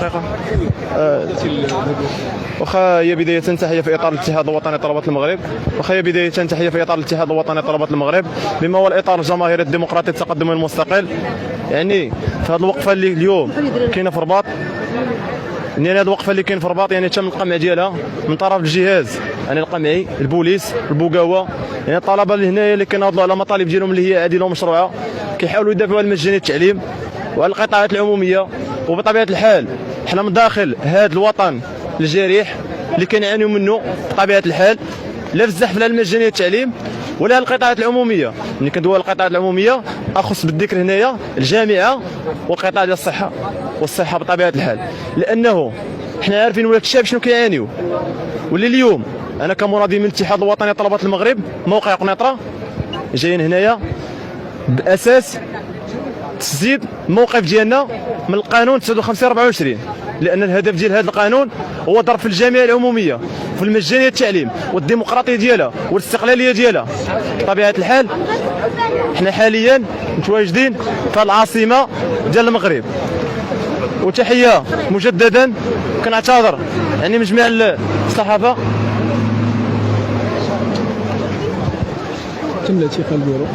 دقيقة. واخا هي بداية تحية في إطار الاتحاد الوطني لطلبة المغرب، واخا هي بداية تحية في إطار الاتحاد الوطني لطلبة المغرب بما هو الإطار الجماهيري الديمقراطي التقدمي المستقل. يعني في هذه الوقفة اللي اليوم كاينة في الرباط، يعني هذه الوقفة اللي كاين في الرباط يعني تم القمع ديالها من طرف الجهاز يعني القمعي، البوليس، البوقاوة. يعني الطلبة اللي هنايا اللي كيناضلوا على مطالب ديالهم اللي هي عادلة ومشروعة، كيحاولوا يدافعوا على مجانية التعليم وعلى القطاعات العمومية. وبطبيعة الحال حنا من داخل هذا الوطن الجريح اللي كنعانيو منه بطبيعة الحال، لا في الزحف لا المجانية التعليم ولا القطاعات العمومية. ملي كندوي على القطاعات العمومية اخص بالذكر هنايا الجامعة والقطاع ديال والصحة بطبيعة الحال، لأنه حنا عارفين ولاد الشعب شنو كيعانيو. واللي اليوم انا كمناضل من الاتحاد الوطني لطلبة المغرب موقع قنيطرة جايين هنايا باساس تسديد الموقف ديالنا من القانون 59/24، لان الهدف ديال هذا القانون هو ضرب في الجامعه العموميه في المجانيه التعليم والديمقراطيه ديالها والاستقلاليه ديالها. بطبيعه الحال حنا حاليا متواجدين في العاصمه ديال المغرب. وتحيه مجددا، كنعتذر يعني من جميع الصحافه. تم الاعتقال ديالو.